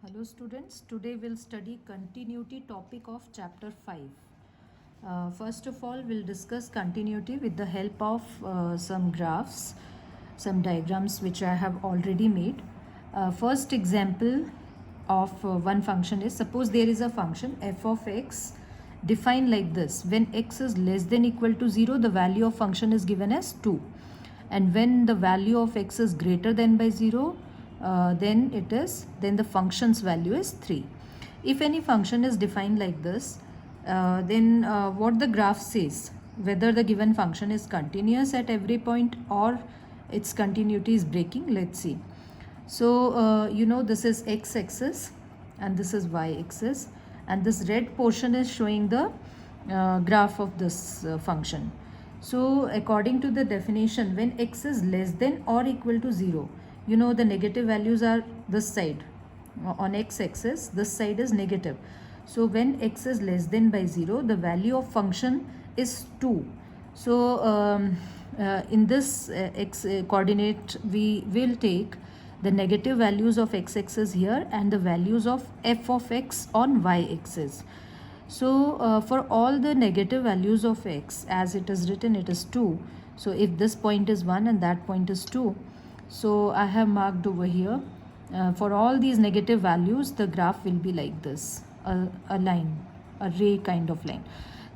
Hello students, today we'll study continuity topic of chapter 5. First of all, we'll discuss continuity with the help of some graphs, some diagrams which I have already made. First example of one function is, suppose there is a function f of x defined like this. When x is less than equal to 0, the value of function is given as 2. And when the value of x is greater than by 0, then the function's value is 3. If any function is defined like this, then what the graph says, whether the given function is continuous at every point or its continuity is breaking. Let's see. So this is x-axis and this is y-axis, and this red portion is showing the graph of this function. So according to the definition, when x is less than or equal to 0, the negative values are this side. On x-axis, this side is negative. So when x is less than by 0, the value of function is 2. So in this x coordinate, we will take the negative values of x-axis here and the values of f of x on y-axis. So for all the negative values of x, as it is written, it is 2. So if this point is 1 and that point is 2, so I have marked over here. For all these negative values, the graph will be like this, a line, a ray kind of line.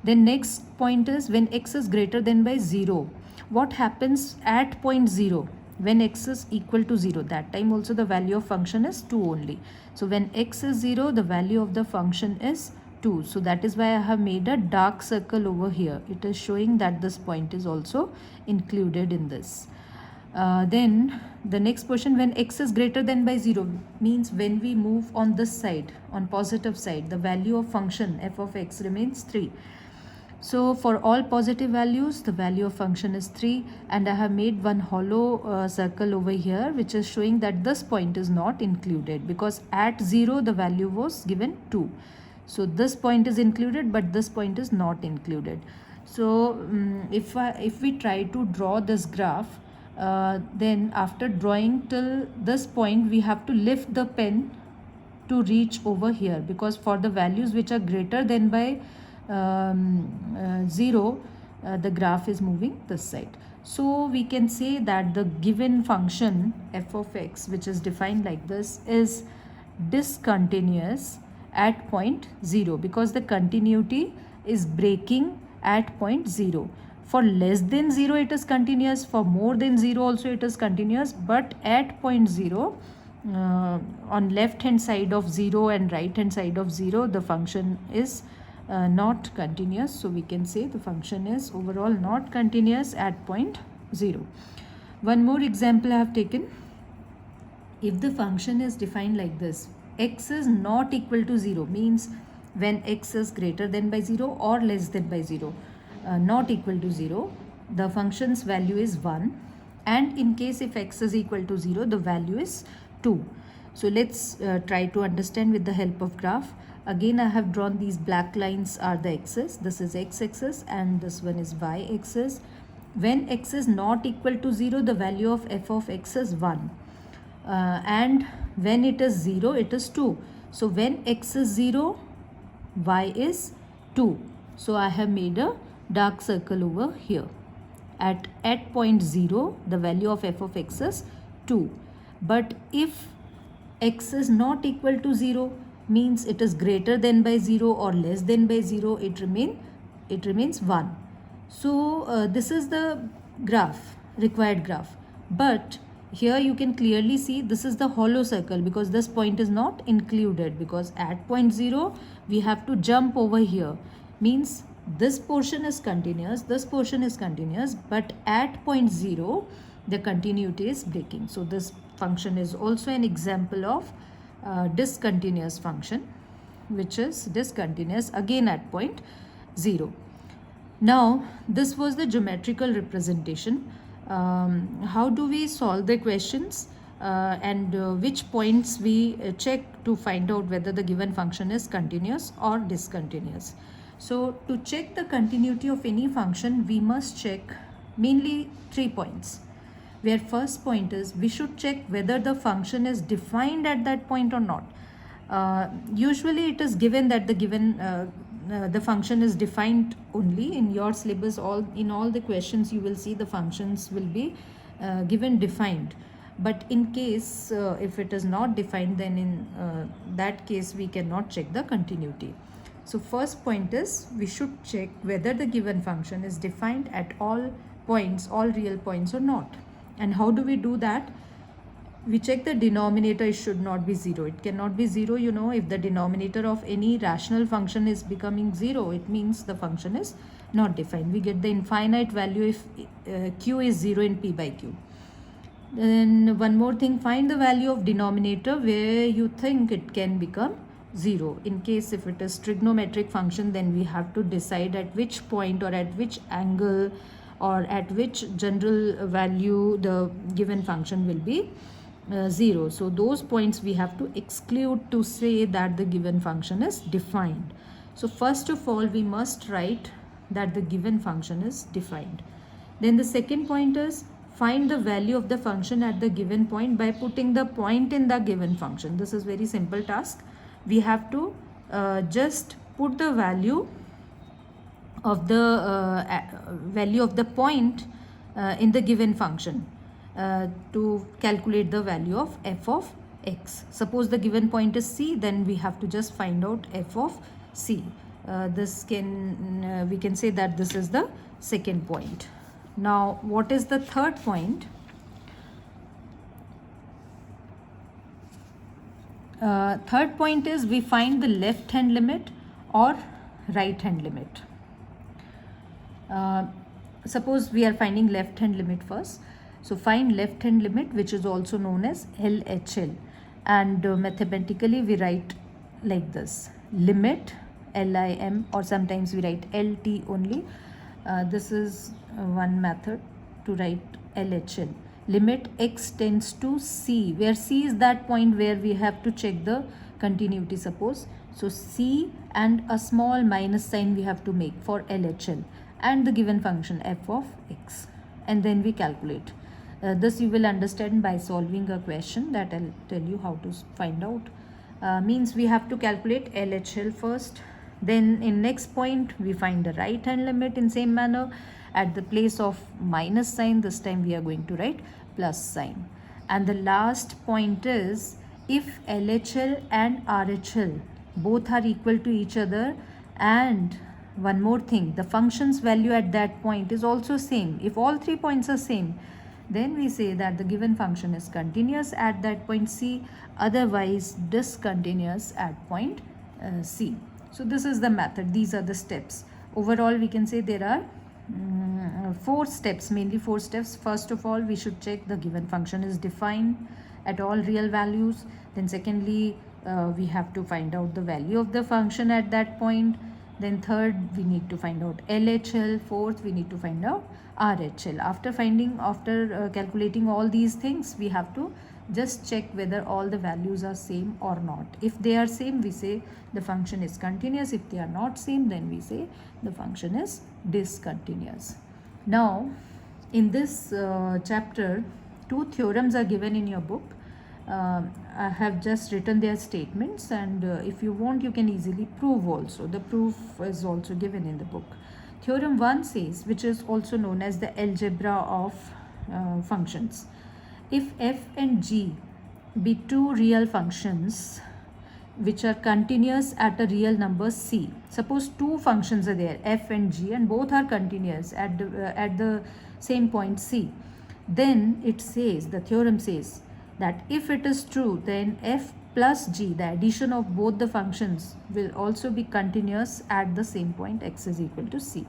Then next point is, when x is greater than by 0, what happens at point 0? When x is equal to 0, that time also the value of function is 2 only. So when x is 0, the value of the function is 2. So that is why I have made a dark circle over here. It is showing that this point is also included in this. Then the next question, when x is greater than by 0, means when we move on this side, on positive side, the value of function f of x remains 3. So for all positive values, the value of function is 3, and I have made one hollow circle over here which is showing that this point is not included, because at 0 the value was given 2. So this point is included, but this point is not included. So if we try to draw this graph, then after drawing till this point, we have to lift the pen to reach over here, because for the values which are greater than by 0, the graph is moving this side. So we can say that the given function f of x, which is defined like this, is discontinuous at point 0, because the continuity is breaking at point 0. For less than 0 it is continuous, for more than 0 also it is continuous, but at point 0, on left hand side of 0 and right hand side of 0, the function is not continuous. So we can say the function is overall not continuous at point 0. One more example I have taken. If the function is defined like this, x is not equal to 0, means when x is greater than by 0 or less than by 0, not equal to 0, the function's value is 1, and in case if x is equal to 0, the value is 2. So let's try to understand with the help of graph. Again, I have drawn these black lines are the axis. This is x-axis and this one is y-axis. When x is not equal to 0, the value of f of x is 1. And when it is 0, it is 2. So when x is 0, y is 2. So I have made a dark circle over here. At point 0, the value of f of x is 2. But if x is not equal to 0, means it is greater than by 0 or less than by 0, it remains 1. So this is the graph, required graph. But here you can clearly see this is the hollow circle, because this point is not included, because at point 0 we have to jump over here, means this portion is continuous, this portion is continuous, but at point 0 the continuity is breaking. So this function is also an example of discontinuous function, which is discontinuous again at point 0. Now this was the geometrical representation. How do we solve the questions and which points we check to find out whether the given function is continuous or discontinuous? So to check the continuity of any function, we must check mainly 3 points. Where first point is, we should check whether the function is defined at that point or not. Usually it is given that the given the function is defined only in your syllabus. In all the questions you will see the functions will be given defined, but in case if it is not defined, then in that case we cannot check the continuity. So first point is we should check whether the given function is defined at all points, all real points or not. And how do we do that? We check the denominator, it should not be 0. It cannot be 0, you know. If the denominator of any rational function is becoming 0, it means the function is not defined. We get the infinite value if q is 0 in p by q. Then one more thing, find the value of denominator where you think it can become 0. In case if it is trigonometric function, then we have to decide at which point or at which angle or at which general value the given function will be 0. So those points we have to exclude to say that the given function is defined. So first of all we must write that the given function is defined. Then the second point is find the value of the function at the given point by putting the point in the given function. This is very simple task. We have to just put the value of the point in the given function to calculate the value of f of x. Suppose the given point is c, then we have to just find out f of c. We can say that this is the second point. Now what is the third point? Third point is we find the left hand limit or right hand limit. Suppose we are finding left hand limit first. So find left hand limit, which is also known as LHL, and mathematically we write like this: limit LIM, or sometimes we write LT only. This is one method to write LHL. Limit x tends to c, where c is that point where we have to check the continuity, suppose. So c and a small minus sign we have to make for LHL and the given function f of x, and then we calculate. This you will understand by solving a question that I'll tell you how to find out. Means we have to calculate LHL first. Then in next point we find the right hand limit in same manner. At the place of minus sign, this time we are going to write plus sign. And the last point is if LHL and RHL both are equal to each other, and one more thing, the function's value at that point is also same. If all 3 points are same, then we say that the given function is continuous at that point C, otherwise discontinuous at point C. So this is the method. These are the steps. Overall we can say there are 4 steps, mainly 4 steps. First of all, we should check the given function is defined at all real values. Then secondly, we have to find out the value of the function at that point. Then third, we need to find out LHL. Fourth, we need to find out RHL. After calculating all these things, we have to just check whether all the values are same or not. If they are same, we say the function is continuous. If they are not same, then we say the function is discontinuous. Now in this chapter, 2 theorems are given in your book. I have just written their statements, and if you want you can easily prove also. The proof is also given in the book. Theorem 1 says, which is also known as the algebra of functions. If f and g be 2 real functions which are continuous at a real number c. Suppose 2 functions are there, f and g, and both are continuous at the same point c. Then it says, the theorem says that if it is true, then f plus g, the addition of both the functions, will also be continuous at the same point x is equal to c.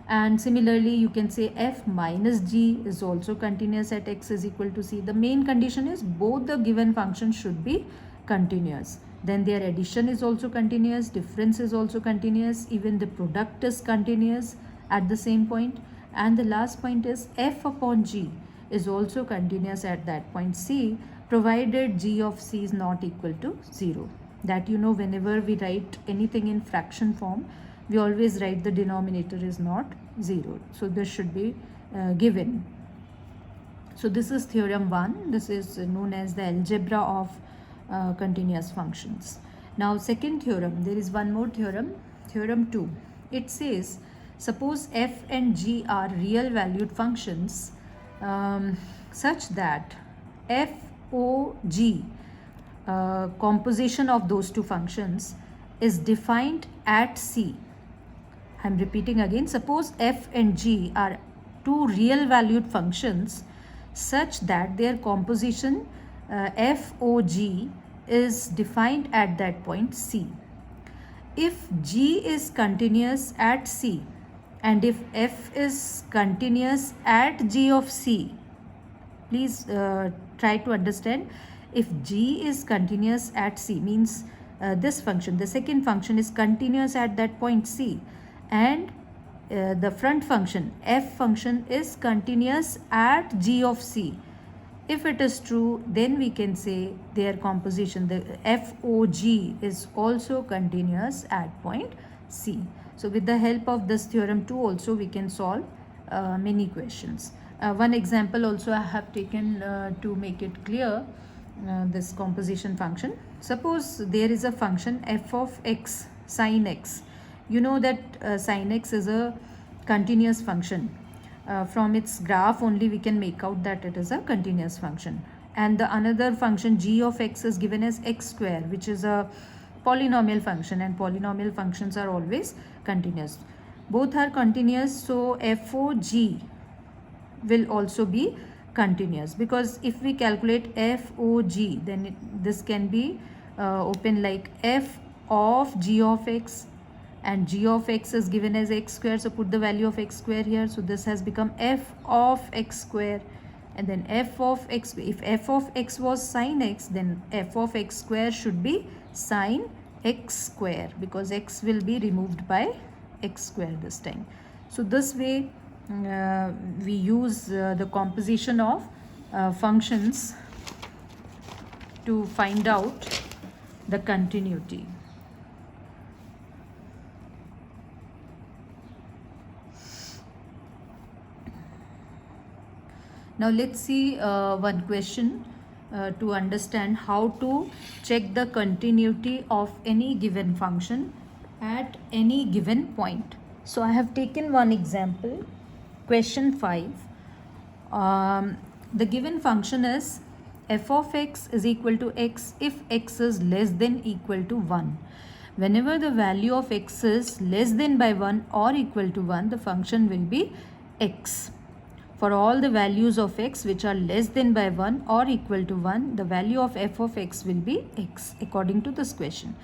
And similarly you can say f minus g is also continuous at x is equal to c. The main condition is both the given functions should be continuous. Then their addition is also continuous, difference is also continuous, even the product is continuous at the same point. And the last point is f upon g is also continuous at that point c, provided g of c is not equal to 0. That you know, whenever we write anything in fraction form, we always write the denominator is not 0. So this should be given. So this is theorem 1. This is known as the algebra of continuous functions. Now second theorem, there is one more theorem, theorem 2. It says, suppose f and g are real valued functions such that f o g composition of those two functions is defined at C. I'm repeating again, suppose f and g are two real valued functions such that their composition FOG is defined at that point C. If G is continuous at C and if F is continuous at G of C, please try to understand, if G is continuous at C means this function, the second function is continuous at that point C, and the front function F function is continuous at G of C. If it is true, then we can say their composition, the FOG is also continuous at point C. So with the help of this theorem 2 also we can solve many questions. One example also I have taken to make it clear, this composition function. Suppose there is a function f of x sin x. You know that sin x is a continuous function. From its graph only we can make out that it is a continuous function. And the another function g of x is given as x square, which is a polynomial function, and polynomial functions are always continuous. Both are continuous, so FOG will also be continuous, because if we calculate FOG, then this can be open like f of g of x, and g of x is given as x square, so put the value of x square here, so this has become f of x square. And then f of x, if f of x was sin x, then f of x square should be sin x square, because x will be removed by x square this time. So this way we use the composition of functions to find out the continuity. Now let's see one question to understand how to check the continuity of any given function at any given point. So I have taken one example, question 5. The given function is f of x is equal to x if x is less than equal to 1. Whenever the value of x is less than by 1 or equal to 1, the function will be x. For all the values of x which are less than by 1 or equal to 1, the value of f of x will be x according to this question.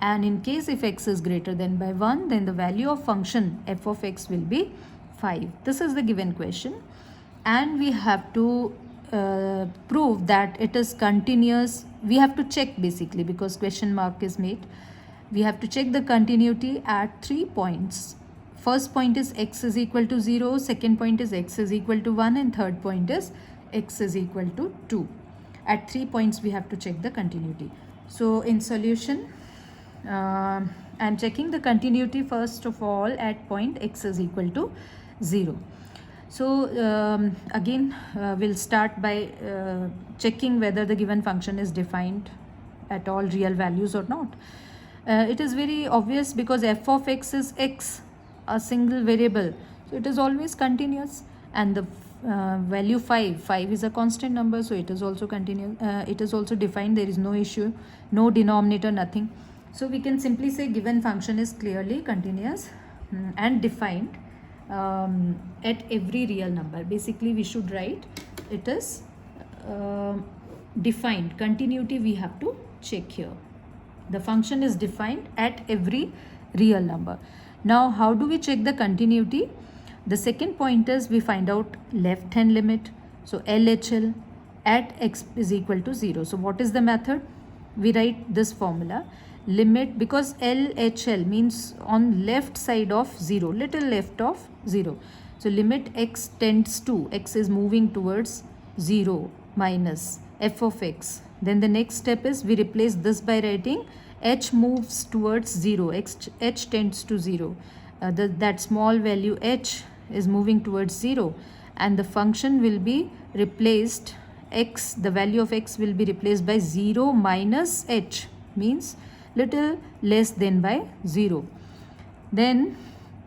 And in case if x is greater than by 1, then the value of function f of x will be 5. This is the given question, and we have to prove that it is continuous. We have to check basically, because question mark is made. We have to check the continuity at 3 points. First point is x is equal to 0, second point is x is equal to 1, and third point is x is equal to 2. At 3 points we have to check the continuity. So in solution, I am checking the continuity first of all at point x is equal to 0. So again we'll start by checking whether the given function is defined at all real values or not. It is very obvious, because f of x is x, a single variable, so it is always continuous, and the value 5 is a constant number, so it is also continuous. It is also defined, there is no issue, no denominator, nothing. So we can simply say given function is clearly continuous and defined at every real number. Basically we should write it is defined. Continuity we have to check here. The function is defined at every real number. Now how do we check the continuity? The second point is we find out left hand limit. So LHL at x is equal to 0. So what is the method? We write this formula, limit, because LHL means on left side of 0, little left of 0. So limit x tends to, x is moving towards 0 minus f of x. Then the next step is we replace this by writing h moves towards 0, h tends to 0. That small value h is moving towards 0, and the function will be replaced x, the value of x will be replaced by 0 minus h, means little less than by 0. Then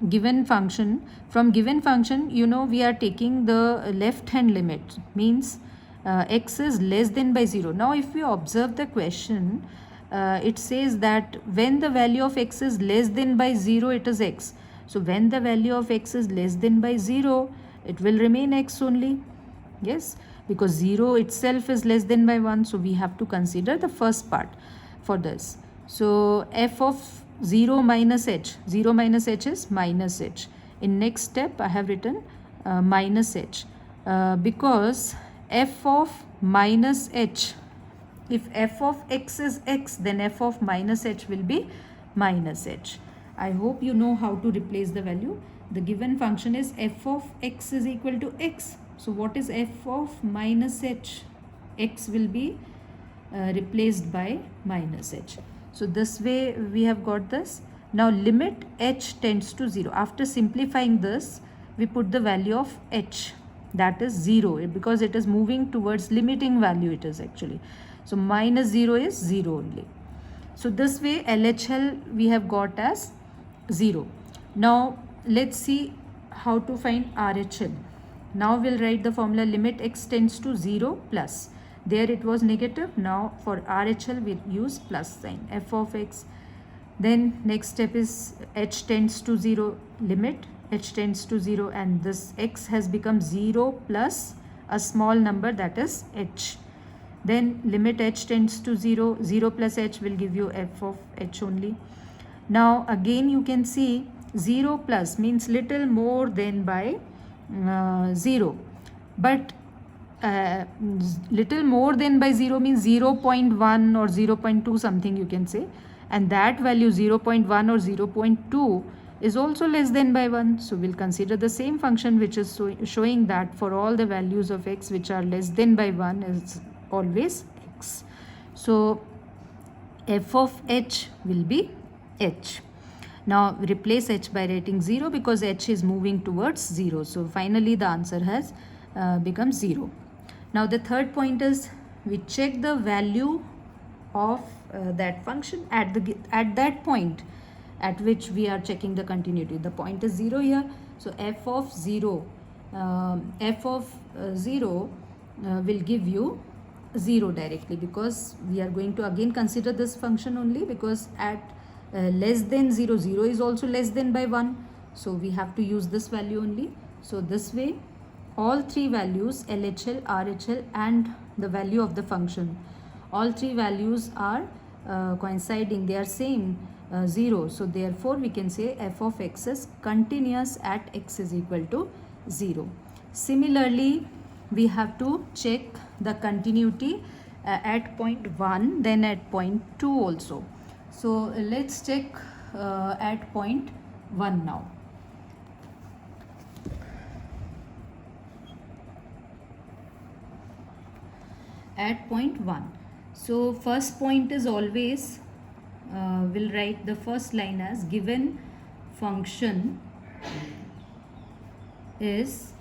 given function, from given function, you know, we are taking the left hand limit, means x is less than by 0. Now if we observe the question, it says that when the value of x is less than by 0, it is x. So when the value of x is less than by 0, it will remain x only. Yes, because 0 itself is less than by 1. So we have to consider the first part for this. So f of 0 minus h, 0 minus h is minus h. In next step I have written minus h, because f of minus h, if f of x is x, then f of minus h will be minus h. I hope you know how to replace the value. The given function is f of x is equal to x. So what is f of minus h? X will be replaced by minus h. So this way we have got this. Now limit h tends to 0. After simplifying this, we put the value of h, that is 0, because it is moving towards limiting value, it is actually. So minus 0 is 0 only. So this way LHL we have got as 0. Now let's see how to find RHL. Now we'll write the formula limit x tends to 0 plus. There it was negative. Now for RHL we use plus sign, f of x. Then next step is h tends to 0, limit h tends to 0, and this x has become 0 plus a small number, that is h. Then limit h tends to 0, 0 plus h will give you f of h only. Now again you can see 0 plus means little more than by 0, but little more than by 0 means 0.1 or 0.2 something you can say, and that value 0.1 or 0.2 is also less than by 1. So we'll consider the same function which is showing that for all the values of x which are less than by 1 is always x. So f of h will be h. Now replace h by writing 0 because h is moving towards 0. So finally the answer has become 0. Now the third point is we check the value of that function at that point at which we are checking the continuity. The point is 0 here. So f of 0 will give you 0 directly, because we are going to again consider this function only, because at less than 0, 0 is also less than by 1. So we have to use this value only. So this way all three values, LHL, RHL and the value of the function, all three values are coinciding, they are same, 0. So therefore we can say f of x is continuous at x is equal to 0. Similarly, we have to check the continuity at point 1, then at point 2 also. So let's check at point 1 now. At point 1. So first point is always, we'll write the first line as given function is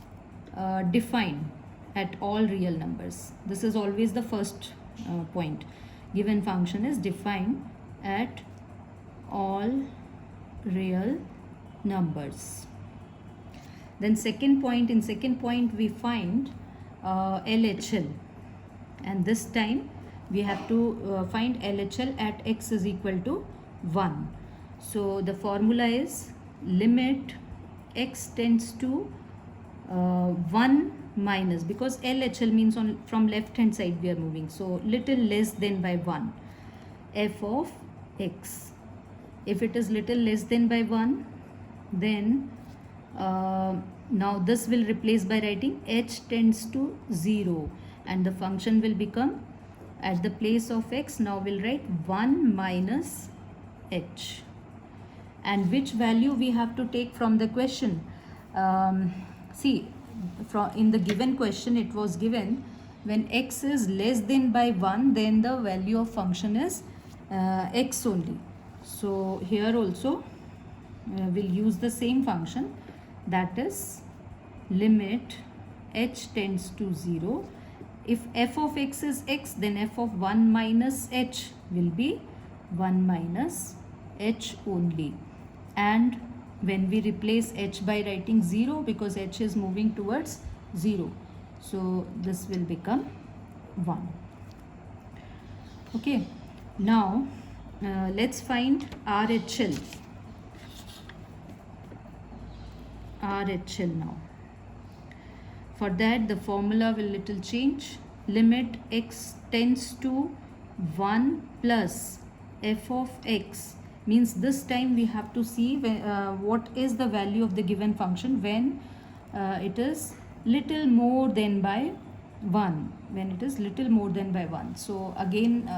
defined at all real numbers. This is always the first point. Given function is defined at all real numbers. Then second point, in second point we find LHL, and this time we have to find LHL at x is equal to 1. So the formula is limit x tends to 1 minus, because LHL means from left hand side we are moving, so little less than by 1, f of x. If it is little less than by 1, then now this will replace by writing h tends to 0, and the function will become, at the place of x now we'll write 1 minus h. And which value we have to take from the question? See, in the given question it was given when x is less than by 1, then the value of function is x only. So here also we'll use the same function, that is limit h tends to 0, If f of x is x, then f of 1 minus h will be 1 minus h only. And when we replace h by writing 0, because h is moving towards 0, so this will become 1. Okay, now let's find RHL. RHL now. For that, the formula will little change. Limit x tends to 1 plus f of x, means this time we have to see what is the value of the given function when it is little more than by 1. When it is little more than by 1. So again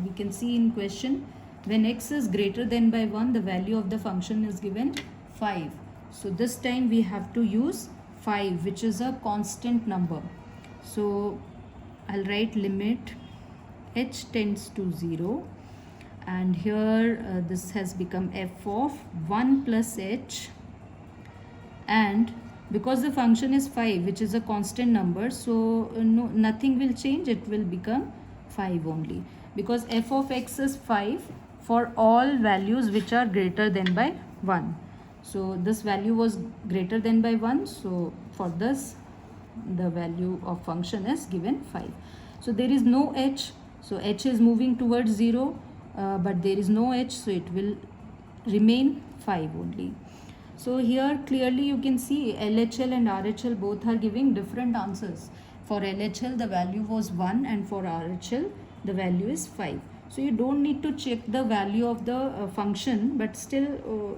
we can see in question, when x is greater than by 1, the value of the function is given 5. So this time we have to use 5, which is a constant number. So I'll write limit h tends to 0, and here this has become f of 1 plus h, and because the function is 5, which is a constant number, so nothing will change, it will become 5 only, because f of x is 5 for all values which are greater than by 1. So this value was greater than by 1, so for this the value of function is given 5. So there is no h, so h is moving towards 0, but there is no h, so it will remain 5 only. So here clearly you can see LHL and RHL both are giving different answers. For LHL the value was 1, and for RHL the value is 5. So you don't need to check the value of the function, but still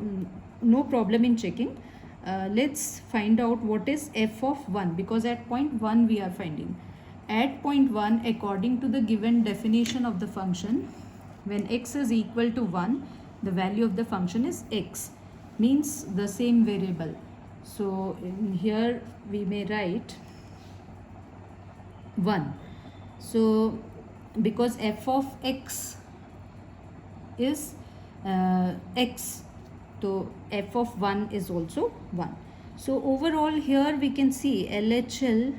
no problem in checking. Let's find out what is f of 1, because at point 1 we are finding. At point 1, according to the given definition of the function, when x is equal to 1, the value of the function is x, means the same variable. So in here we may write 1. So because f of x is x, so f of 1 is also 1. So overall here we can see LHL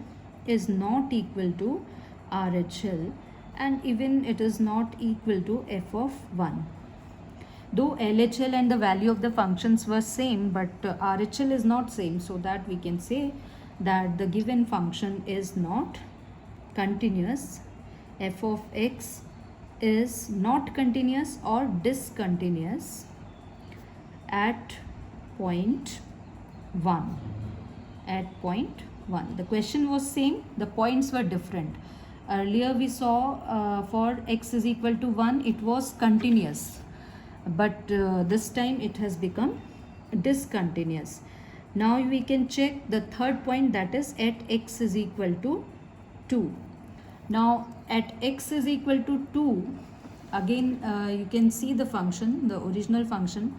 is not equal to RHL, and even it is not equal to f of 1. Though LHL and the value of the functions were same, but RHL is not same, so that we can say that the given function is not continuous. F of x is not continuous or discontinuous at point 1. At point 1. The question was same, the points were different. Earlier we saw for x is equal to 1, it was continuous, but this time it has become discontinuous. Now we can check the third point, that is at x is equal to 2. Now at x is equal to 2, again you can see the function, the original function.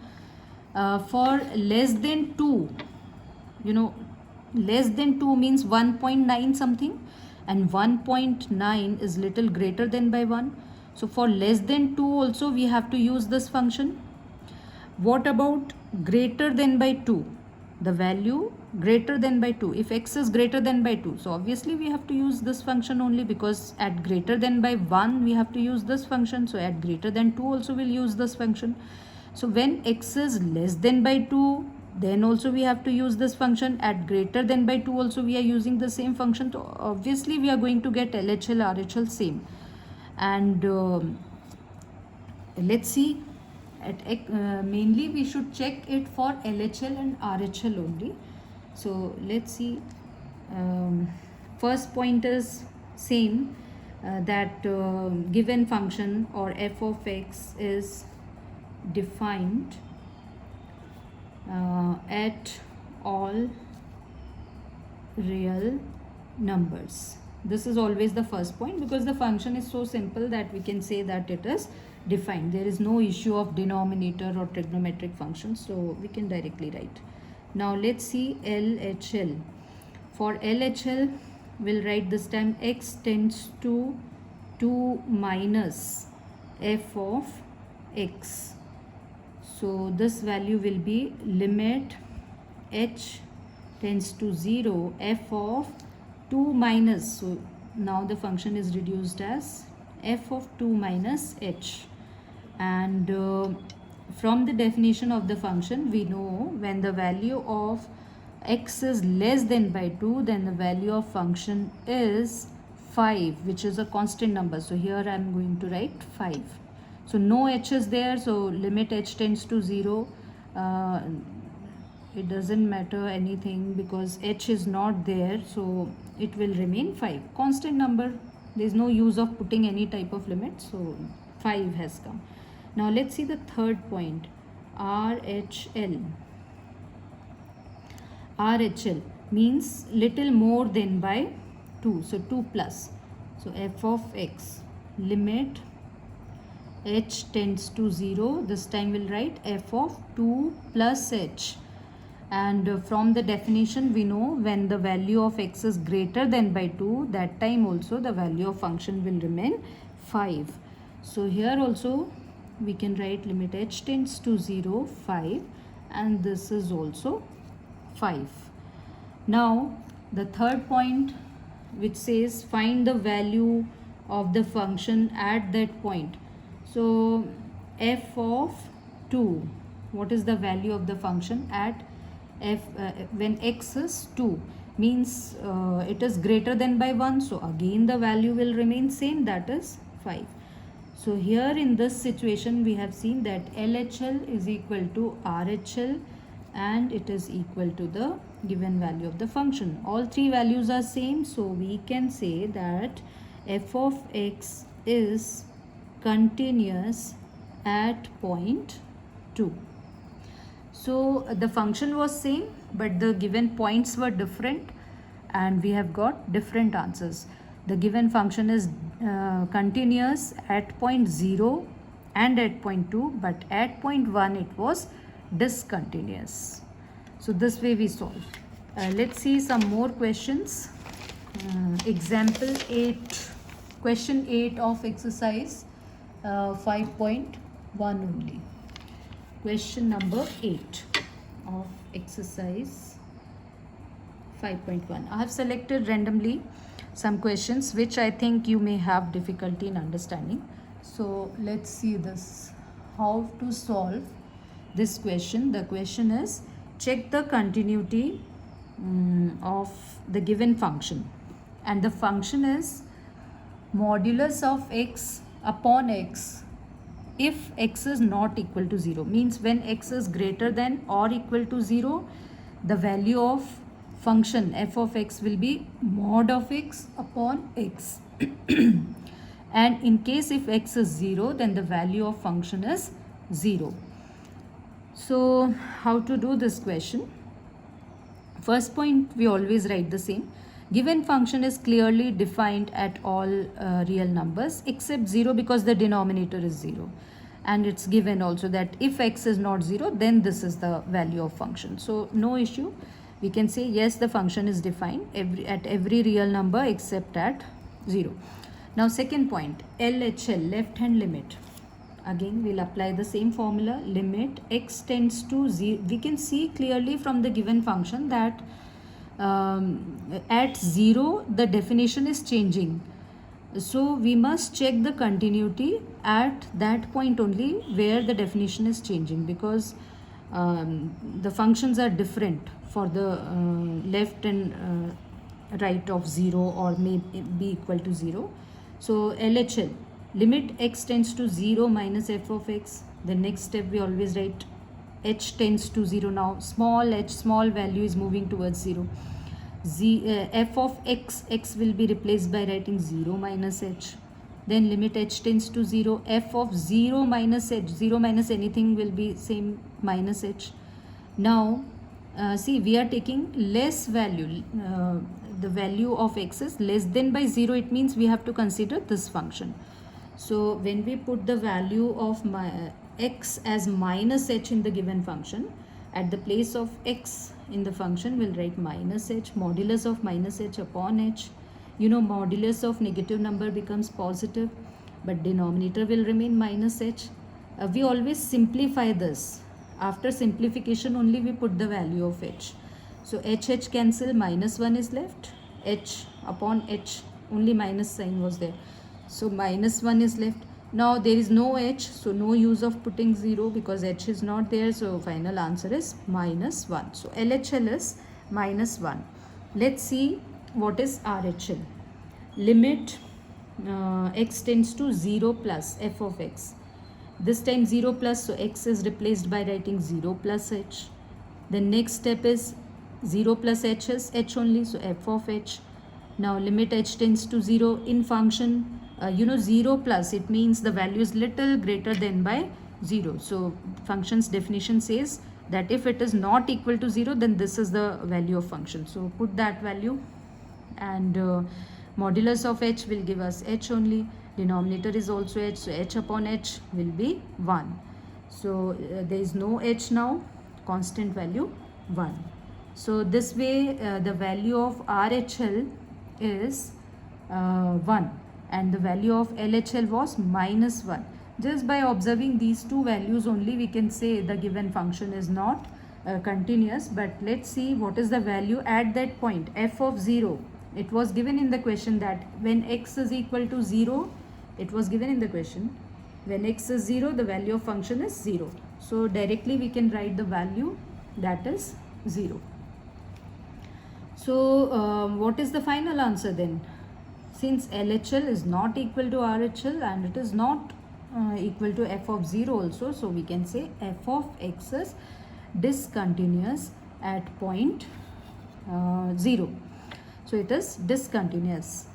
For less than 2, less than 2 means 1.9 something, and 1.9 is little greater than by 1. So for less than 2 also we have to use this function. What about greater than by 2? The value greater than by 2. If x is greater than by 2, so obviously we have to use this function only, because at greater than by 1 we have to use this function. So at greater than 2 also we'll use this function. So when x is less than by 2, then also we have to use this function. At greater than by 2 also we are using the same function. So obviously we are going to get LHL, RHL same. And let's see, at mainly we should check it for LHL and RHL only. So let's see, first point is same, that given function or f of x is defined at all real numbers. This is always the first point, because the function is so simple that we can say that it is defined. There is no issue of denominator or trigonometric functions, so we can directly write. Now let's see LHL. For LHL we'll write this time x tends to 2 minus f of x. So this value will be limit h tends to 0 f of 2 minus, so now the function is reduced as f of 2 minus h. And from the definition of the function, we know when the value of x is less than by 2, then the value of function is 5, which is a constant number. So here I am going to write 5. So no h is there, so limit h tends to 0. It doesn't matter anything because h is not there, so it will remain 5. Constant number, there is no use of putting any type of limit, so 5 has come. Now let's see the third point, RHL. RHL means little more than by 2, so 2 plus. So f of x, limit h tends to 0, this time we'll write f of 2 plus h. And from the definition we know when the value of x is greater than by 2, that time also the value of function will remain 5. So here also we can write limit h tends to 0, 5, and this is also 5. Now the third point, which says find the value of the function at that point. So f of 2, what is the value of the function at when x is 2, means it is greater than by 1, so again the value will remain same, that is 5. So here in this situation we have seen that LHL is equal to RHL and it is equal to the given value of the function. All three values are same, so we can say that f of x is continuous at point 2. So the function was same, but the given points were different and we have got different answers. The given function is continuous at point 0 and at point 2, but at point 1 it was discontinuous. So this way we solve. Let's see some more questions. Example 8, question 8 of exercise 5.1 only. Question number 8 of exercise 5.1. I have selected randomly some questions which I think you may have difficulty in understanding. So let's see this, how to solve this question. The question is, check the continuity of the given function, and the function is modulus of x upon x if x is not equal to 0, means when x is greater than or equal to 0, the value of function f of x will be mod of x upon x. And in case if x is 0, then the value of function is 0. So how to do this question? First point, we always write the same. Given function is clearly defined at all real numbers except 0, because the denominator is 0. And it's given also that if x is not 0, then this is the value of function. So no issue. We can say yes, the function is defined at every real number except at 0. Now second point, LHL, left hand limit. Again we'll apply the same formula, limit x tends to 0. We can see clearly from the given function that at 0 the definition is changing. So we must check the continuity at that point only where the definition is changing, because the functions are different for the left and right of 0 or may be equal to 0. So LHL, limit x tends to 0 minus f of x. The next step we always write h tends to 0. Now small h, small value is moving towards 0. F of x, x will be replaced by writing 0 minus h. Then limit h tends to 0. F of 0 minus h, 0 minus anything will be same, minus h. Now see, we are taking less value. The value of x is less than by 0. It means we have to consider this function. So when we put the value of x as minus h in the given function, at the place of x in the function we'll write minus h, modulus of minus h upon h. You know, modulus of negative number becomes positive, but denominator will remain minus h. We always simplify this. After simplification only we put the value of h. So h cancel, minus 1 is left, h upon h only minus sign was there. So minus 1 is left. Now there is no h, so no use of putting 0 because h is not there. So final answer is minus 1. So LHL is minus 1. Let's see what is RHL. Limit x tends to 0 plus f of x. This time 0 plus, so x is replaced by writing 0 plus h. The next step is 0 plus h is h only, so f of h. Now limit h tends to 0 in function. 0 plus, it means the value is little greater than by 0. So function's definition says that if it is not equal to 0, then this is the value of function. So put that value, and modulus of h will give us h only. Denominator is also h, so h upon h will be 1. So there is no h now, constant value 1. So this way the value of RHL is 1 and the value of LHL was minus 1. Just by observing these two values only we can say the given function is not continuous. But let's see what is the value at that point, f of 0. It was given in the question that when x is equal to 0, it was given in the question, when x is 0 the value of function is 0. So directly we can write the value, that is 0. So what is the final answer then? Since LHL is not equal to RHL and it is not equal to f of 0 also, so we can say f of x is discontinuous at point 0. So it is discontinuous.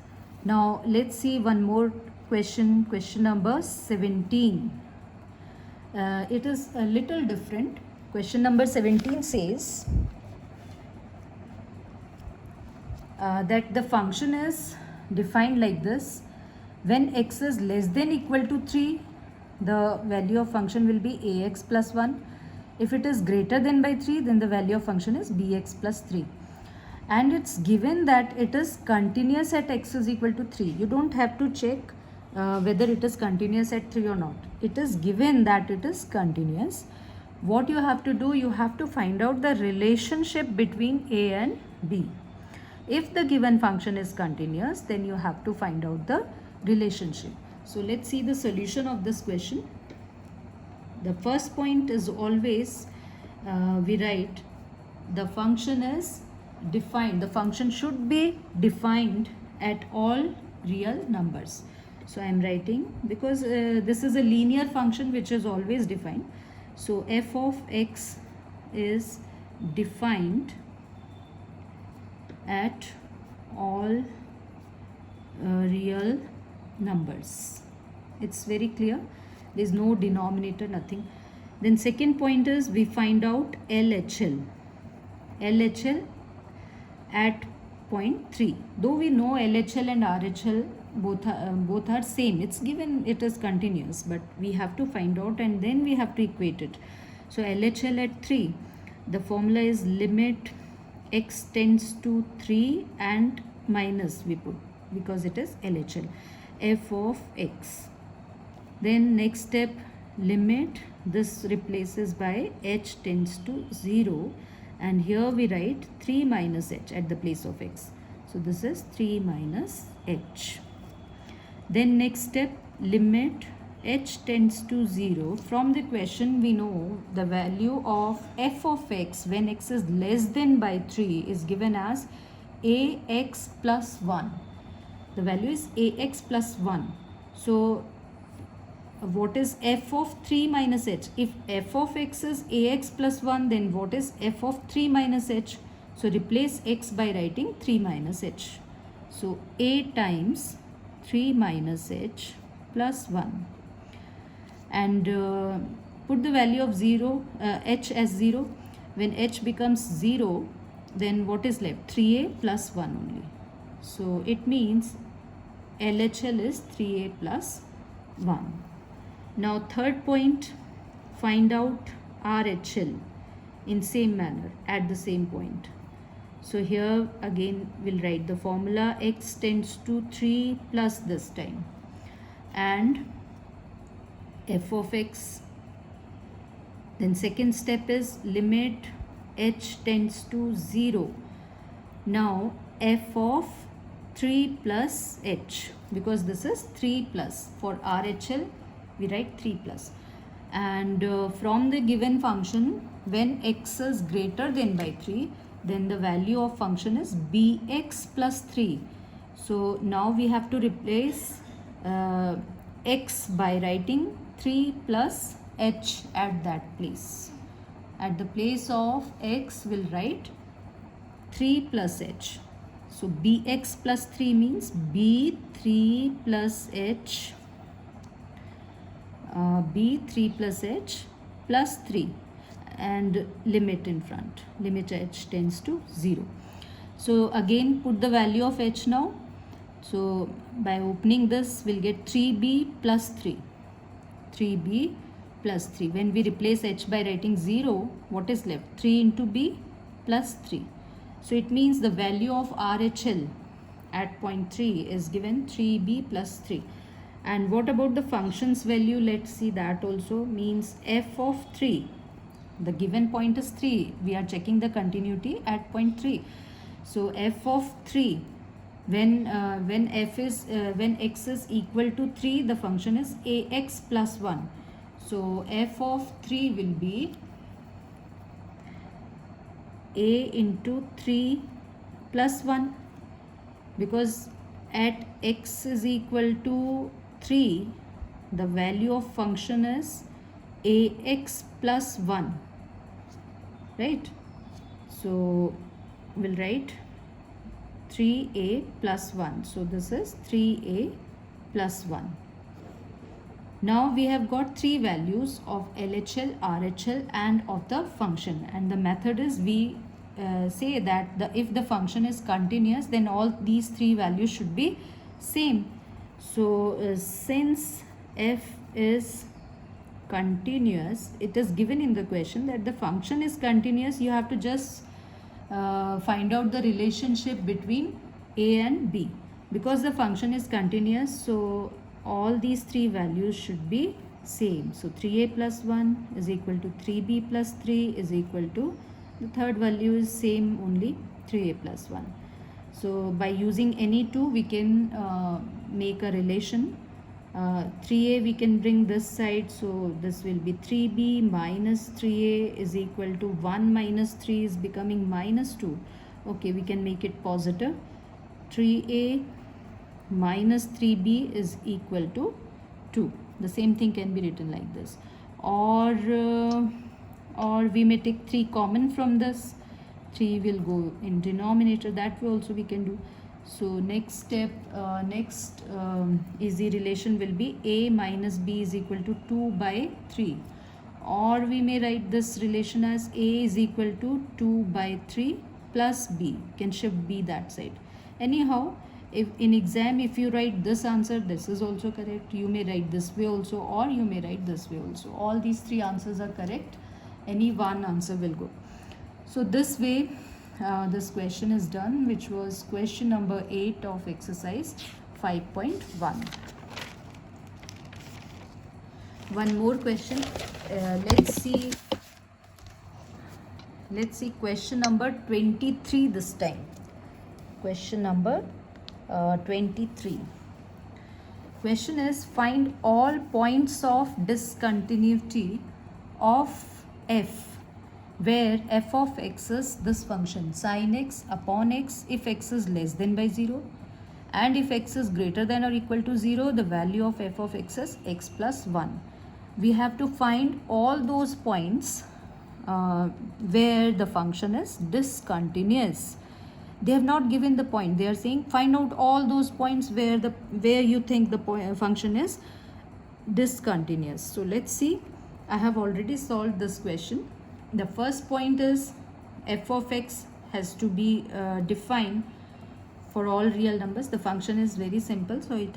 Now let's see one more question, question number 17. It is a little different. Question number 17 says that the function is defined like this: when x is less than equal to 3, the value of function will be ax plus 1. If it is greater than by 3, then the value of function is bx plus 3. And it's given that it is continuous at x is equal to 3. You don't have to check whether it is continuous at 3 or not. It is given that it is continuous. What you have to do, you have to find out the relationship between a and b. If the given function is continuous, then you have to find out the relationship. So let's see the solution of this question. The first point is always we write the function is defined. The function should be defined at all real numbers. So I am writing, because this is a linear function which is always defined. So f of x is defined at all real numbers. It's very clear. There is no denominator, nothing. Then second point is we find out LHL. LHL at point 3. Though we know LHL and RHL both are same. It's given it is continuous, but we have to find out and then we have to equate it. So LHL at 3, the formula is limit x tends to 3 and minus we put because it is LHL, f of x. Then next step, limit, this replaces by h tends to 0, and here we write 3 minus h at the place of x. So this is 3 minus h. Then next step, limit h tends to 0. From the question we know the value of f of x when x is less than by 3 is given as ax plus 1. The value is ax plus 1. So what is f of 3 minus h? If f of x is ax plus 1, then what is f of 3 minus h? So replace x by writing 3 minus h. So a times 3 minus h plus 1. And put the value of 0, h as 0. When h becomes 0, then what is left? 3a plus 1 only. So it means LHL is 3a plus 1. Now third point, find out RHL in same manner at the same point. So here again we'll write the formula x tends to 3 plus this time, and f of x. Then second step is limit h tends to 0. Now f of 3 plus h, because this is 3 plus. For RHL we write 3 plus. And from the given function, when x is greater than by 3, then the value of function is bx plus 3. So now we have to replace x by writing 3 plus h at that place. At the place of x we'll write 3 plus h. So bx plus 3 means b3 plus h, b3 plus h plus 3, and limit in front, limit h tends to 0. So again put the value of h now. So by opening this we'll get 3b plus 3, 3b plus 3. When we replace h by writing 0, what is left? 3 into b plus 3. So it means the value of RHL at point 3 is given 3b plus 3. And what about the function's value? Let's see that also. Means f of 3. The given point is 3. We are checking the continuity at point 3. So f of 3, when x is equal to 3, the function is ax plus 1. So f of 3 will be a into 3 plus 1, because at x is equal to 3, the value of function is ax plus 1, right? So we'll write 3a plus 1. So this is 3a plus 1. Now we have got three values of LHL, RHL and of the function, and the method is we say that if the function is continuous, then all these three values should be same. So since f is continuous, it is given in the question that the function is continuous, you have to just find out the relationship between a and b. Because the function is continuous, so all these three values should be same. So 3a plus 1 is equal to 3b plus 3 is equal to, the third value is same only, 3a plus 1. So by using any two we can make a relation. 3a we can bring this side, so this will be 3b minus 3a is equal to 1 minus 3 is becoming minus 2. Okay, we can make it positive. 3a minus 3b is equal to 2. The same thing can be written like this. Or we may take 3 common from this. 3 will go in denominator. That way also we can do. So next step, easy relation will be a minus b is equal to 2 by 3. Or we may write this relation as a is equal to 2 by 3 plus b. You can shift b that side. Anyhow, if in exam if you write this answer, this is also correct. You may write this way also, or you may write this way also. All these three answers are correct. Any one answer will go. So this way this question is done, which was question number 8 of exercise 5.1. One more question. Let's see question number 23 this time. Question number 23. Question is, find all points of discontinuity of f where f of x is this function sin x upon x if x is less than by 0, and if x is greater than or equal to 0, the value of f of x is x plus 1. We have to find all those points where the function is discontinuous. They have not given the point. They are saying find out all those points where you think the function is discontinuous. So let's see. I have already solved this question. The first point is f of x has to be defined for all real numbers. The function is very simple, so it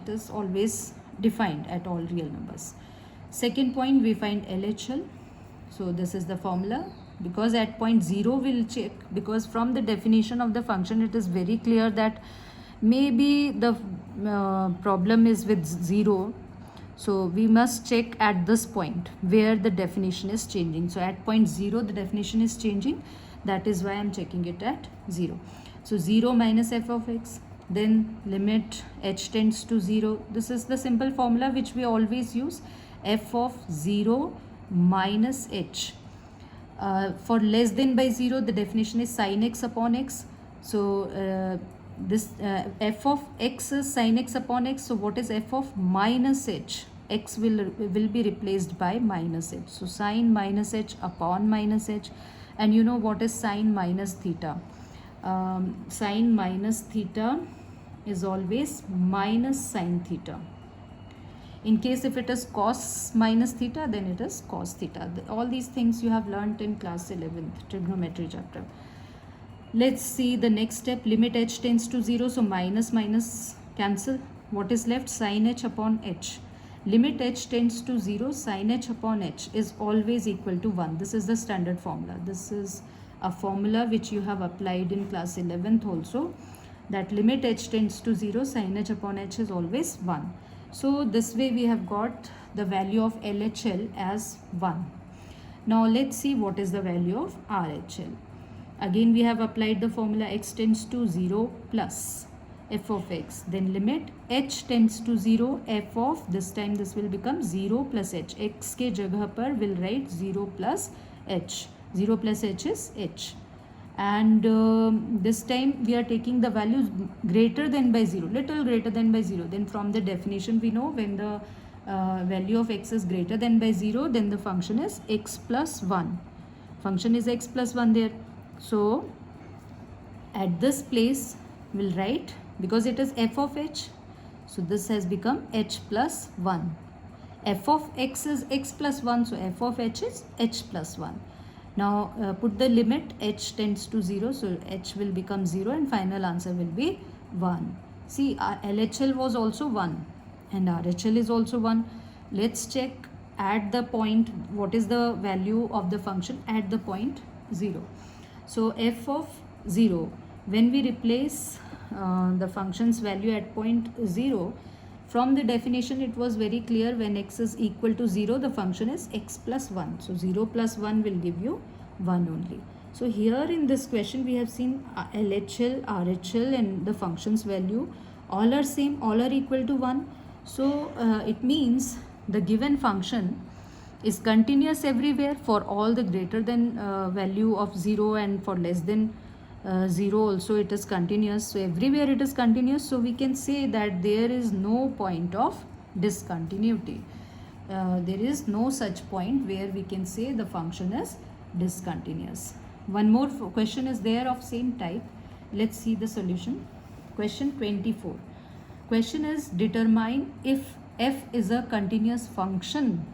is always defined at all real numbers. Second point, we find LHL. So this is the formula. Because at point 0 we'll check, because from the definition of the function it is very clear that maybe the problem is with 0. So we must check at this point where the definition is changing. So at point 0 the definition is changing. That is why I am checking it at 0. So 0 minus f of x, then limit h tends to 0. This is the simple formula which we always use, f of 0 minus h. For less than by 0, the definition is sin x upon x. So this f of x is sin x upon x. So what is f of minus h? X will be replaced by minus h. So sin minus h upon minus h. And you know what is sin minus theta? Sin minus theta is always minus sin theta. In case if it is cos minus theta, then it is cos theta. All these things you have learnt in class 11th trigonometry chapter. Let's see the next step. Limit h tends to 0. So minus minus cancel. What is left? Sin h upon h. Limit h tends to 0. Sin h upon h is always equal to 1. This is the standard formula. This is a formula which you have applied in class 11th also. That limit h tends to 0. Sin h upon h is always 1. So this way we have got the value of LHL as 1. Now let's see what is the value of RHL. Again we have applied the formula x tends to 0 plus f of x. Then limit h tends to 0, f of, this time this will become 0 plus h. X के जगह पर will write 0 plus h. 0 plus h is h. And this time we are taking the values greater than by 0, little greater than by 0. Then from the definition we know when the value of x is greater than by 0, then the function is x plus 1. Function is x plus 1 there. So at this place we'll write, because it is f of h, so this has become h plus 1. F of x is x plus 1, so f of h is h plus 1. Now put the limit h tends to 0, so h will become 0 and final answer will be 1. See, our LHL was also 1 and RHL is also 1. Let's check at the point what is the value of the function at the point 0. So f of 0, when we replace the function's value at point 0, from the definition it was very clear, when x is equal to 0 the function is x plus 1. So 0 plus 1 will give you 1 only. So here in this question we have seen LHL, RHL and the function's value all are same, all are equal to 1. So it means the given function is continuous everywhere for all the greater than value of 0, and for less than 0 also it is continuous. So everywhere it is continuous, so we can say that there is no point of discontinuity. There is no such point where we can say the function is discontinuous. One more question is there of same type. Let's see the solution. Question 24. Question is, determine if f is a continuous function.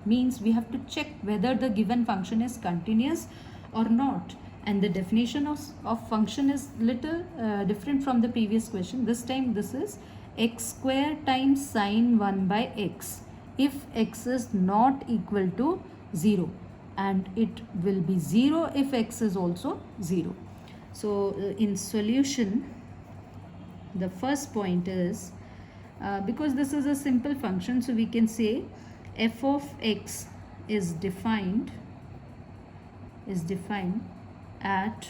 Means we have to check whether the given function is continuous or not. And the definition of function is little different from the previous question. This time this is x square times sine 1 by x if x is not equal to 0, and it will be 0 if x is also 0. So in solution, the first point is because this is a simple function, so we can say f of x is defined at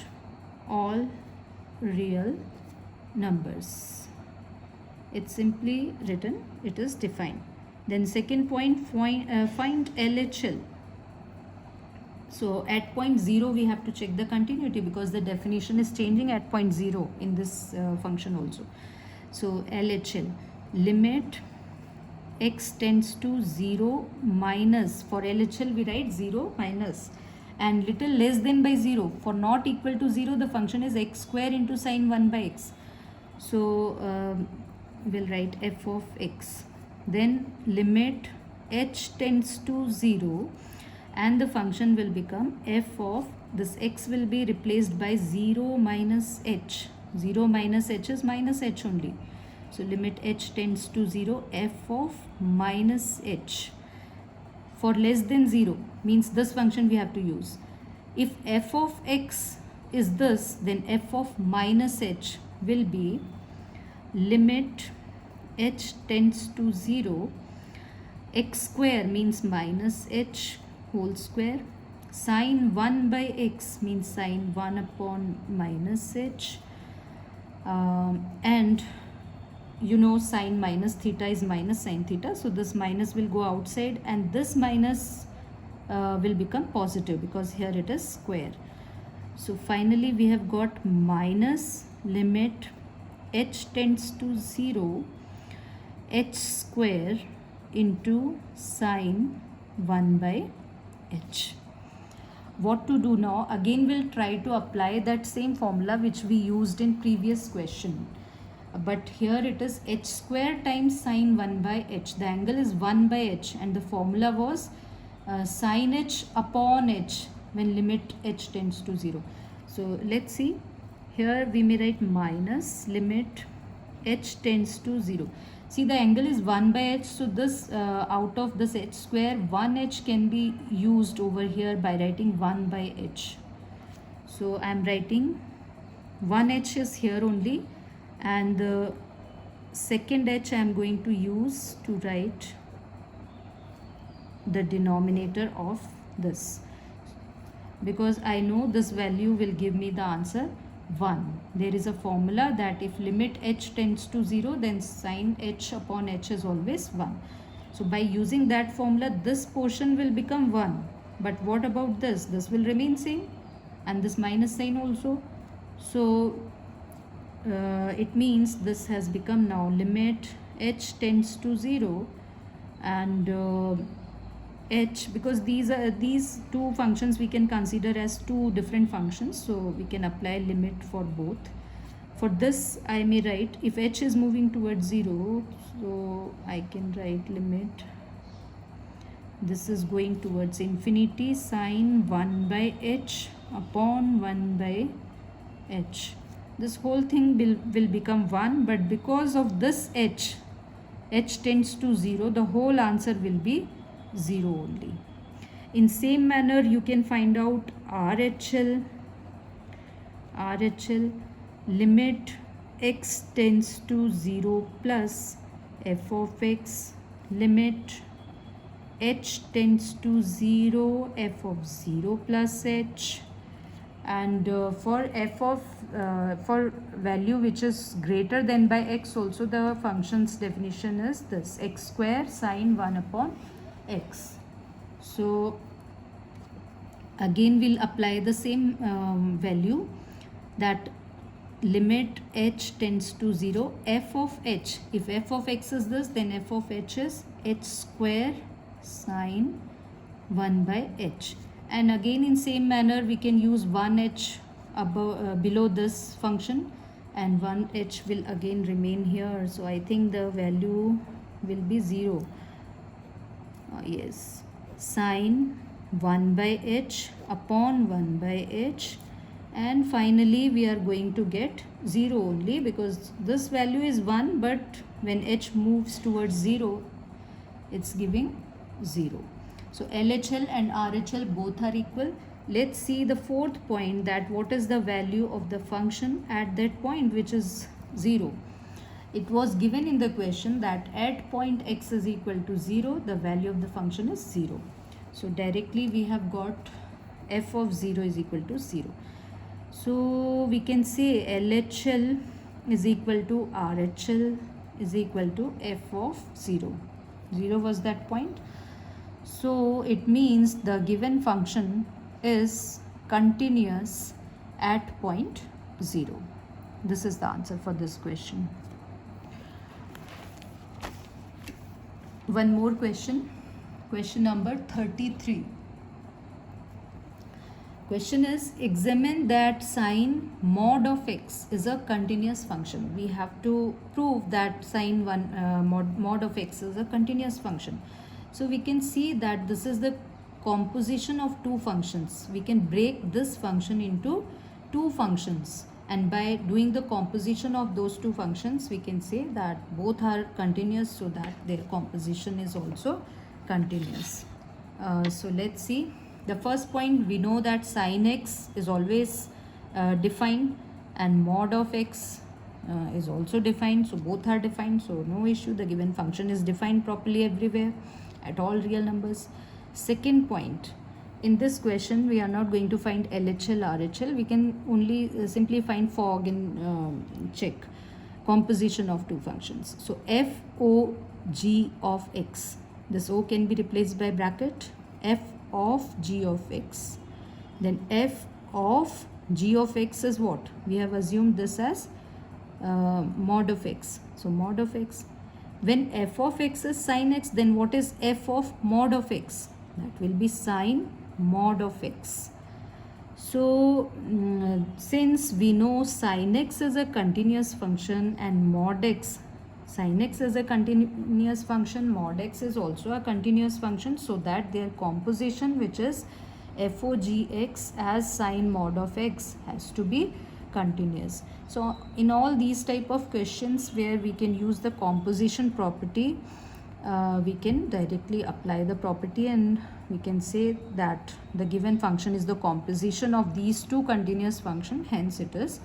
all real numbers. It's simply written, it is defined. Then second point, find LHL. So at point 0 we have to check the continuity, because the definition is changing at point 0 in this function also. So LHL, limit x tends to 0 minus, for LHL we write 0 minus, and little less than by 0. For not equal to 0 the function is x square into sine 1 by x. So we'll write f of x. Then limit h tends to 0 and the function will become f of, this x will be replaced by 0 minus h. 0 minus h is minus h only. So limit h tends to 0, f of minus h. For less than 0 means this function we have to use. If f of x is this, then f of minus h will be limit h tends to 0, x square means minus h whole square, sine 1 by x means sine 1 upon minus h, And you know sine minus theta is minus sine theta, so this minus will go outside and this minus will become positive because here it is square. So finally we have got minus limit h tends to 0 h square into sine 1 by h. What to do now? Again we'll try to apply that same formula which we used in previous question, but here it is h square times sine 1 by h. The angle is 1 by h and the formula was sine h upon h when limit h tends to 0. So let's see, here we may write minus limit h tends to 0. See, the angle is 1 by h, so this out of this h square 1h can be used over here by writing 1 by h. So I am writing 1h is here only, and the second h I am going to use to write the denominator of this, because I know this value will give me the answer 1. There is a formula that if limit h tends to 0, then sine h upon h is always 1. So by using that formula, this portion will become 1. But what about this? This will remain same, and this minus sign also. So it means this has become now limit h tends to 0, and h, because these two functions we can consider as two different functions, so we can apply limit for both. For this I may write, if h is moving towards 0, so I can write limit, this is going towards infinity, sine 1 by h upon 1 by h. This whole thing will become 1, but because of this h tends to 0, the whole answer will be 0 only. In same manner you can find out RHL limit x tends to 0 plus f of x, limit h tends to 0 f of 0 plus h, and for f of for value which is greater than by x also, the function's definition is this, x square sine 1 upon x. So again we'll apply the same value, that limit h tends to 0 f of h. If f of x is this, then f of h is h square sine 1 by h. And again in same manner we can use 1h above below this function, and 1h will again remain here. So I think the value will be 0. Yes, sine 1 by h upon 1 by h, and finally we are going to get 0 only, because this value is 1, but when h moves towards 0 it's giving 0. So LHL and RHL both are equal. Let's see the fourth point, that what is the value of the function at that point which is 0. It was given in the question that at point x is equal to 0, the value of the function is 0. So directly we have got f of 0 is equal to 0. So we can say LHL is equal to RHL is equal to f of 0. 0 was that point. So it means the given function is continuous at point 0. This is the answer for this question. One more question, question number 33. Question is, examine that sine mod of x is a continuous function. We have to prove that sine mod of x is a continuous function. So we can see that this is the composition of two functions. We can break this function into two functions, and by doing the composition of those two functions we can say that both are continuous, so that their composition is also continuous. So let's see. The first point, we know that sine x is always defined, and mod of x is also defined, so both are defined, so no issue. The given function is defined properly everywhere at all real numbers. Second point, in this question we are not going to find LHL, RHL. We can only simply find fog and check composition of two functions. So f o g of x, this o can be replaced by bracket f of g of x. Then f of g of x is what? We have assumed this as mod of x. So mod of x. When f of x is sin x, then what is f of mod of x? That will be sin mod of x. So since we know sin x is a continuous function and mod x, sin x is a continuous function, mod x is also a continuous function, so that their composition, which is f o g x as sin mod of x, has to be continuous. So in all these type of questions where we can use the composition property, we can directly apply the property and we can say that the given function is the composition of these two continuous functions, hence it is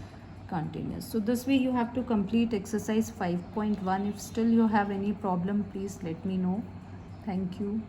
continuous. So this way you have to complete exercise 5.1. If still you have any problem, please let me know. Thank you.